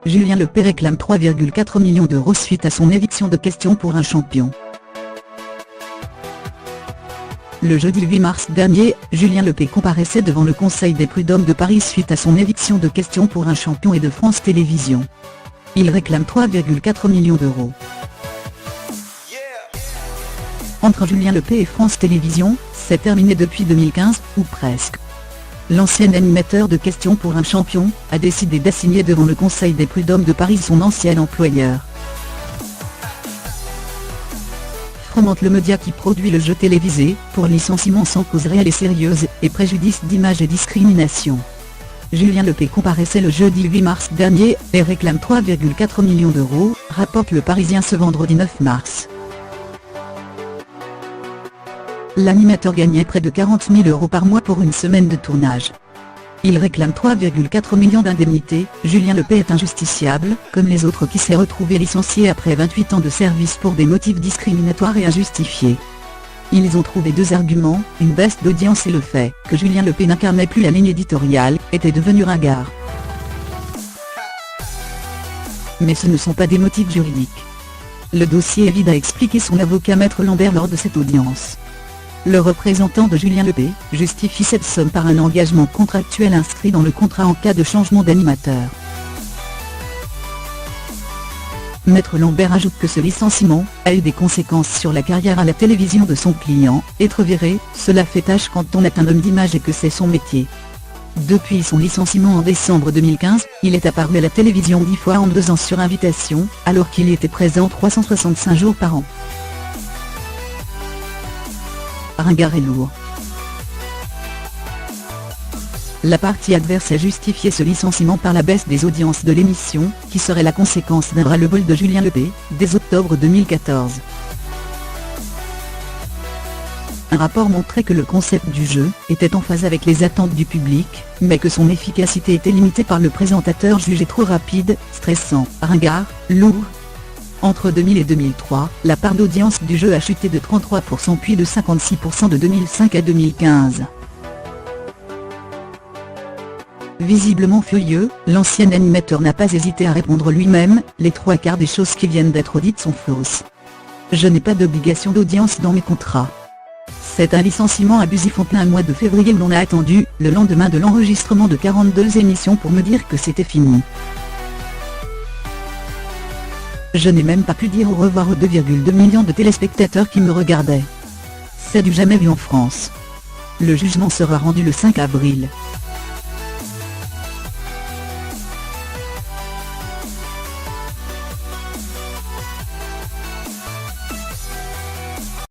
Julien Lepay réclame 3,4 millions d'euros suite à son éviction de Question pour un champion. Le jeudi 8 mars dernier, Julien Lepay comparaissait devant le Conseil des prud'hommes de Paris suite à son éviction de Question pour un champion et de France Télévisions. Il réclame 3,4 millions d'euros. Entre Julien Lepay et France Télévisions, c'est terminé depuis 2015, ou presque. L'ancien animateur de Question pour un champion a décidé d'assigner devant le Conseil des prud'hommes de Paris son ancien employeur. Fromente le média qui produit le jeu télévisé, pour licenciement sans cause réelle et sérieuse, et préjudice d'image et discrimination. Julien Lepay comparaissait le jeudi 8 mars dernier, et réclame 3,4 millions d'euros, rapporte Le Parisien ce vendredi 9 mars. L'animateur gagnait près de 40 000 € par mois pour une semaine de tournage. Il réclame 3,4 millions d'indemnités. Julien Lepay est injusticiable, comme les autres qui s'est retrouvé licencié après 28 ans de service pour des motifs discriminatoires et injustifiés. Ils ont trouvé deux arguments, une baisse d'audience et le fait que Julien Lepay n'incarnait plus la ligne éditoriale, était devenu ringard. Mais ce ne sont pas des motifs juridiques. Le dossier est vide, a expliqué son avocat Maître Lambert lors de cette audience. Le représentant de Julien Lepay justifie cette somme par un engagement contractuel inscrit dans le contrat en cas de changement d'animateur. Maître Lambert ajoute que ce licenciement a eu des conséquences sur la carrière à la télévision de son client. Être viré, cela fait tâche quand on est un homme d'image et que c'est son métier. Depuis son licenciement en décembre 2015, il est apparu à la télévision 10 fois en 2 ans sur invitation, alors qu'il y était présent 365 jours par an. Ringard et lourd. La partie adverse a justifié ce licenciement par la baisse des audiences de l'émission, qui serait la conséquence d'un ras-le-bol de Julien Lepay, dès octobre 2014. Un rapport montrait que le concept du jeu était en phase avec les attentes du public, mais que son efficacité était limitée par le présentateur jugé trop rapide, stressant, ringard, lourd. Entre 2000 et 2003, la part d'audience du jeu a chuté de 33% puis de 56% de 2005 à 2015. Visiblement furieux, l'ancien animateur n'a pas hésité à répondre lui-même, les 3/4 des choses qui viennent d'être dites sont fausses. Je n'ai pas d'obligation d'audience dans mes contrats. C'est un licenciement abusif en plein mois de février où l'on a attendu, le lendemain de l'enregistrement de 42 émissions pour me dire que c'était fini. Je n'ai même pas pu dire au revoir aux 2,2 millions de téléspectateurs qui me regardaient. C'est du jamais vu en France. Le jugement sera rendu le 5 avril.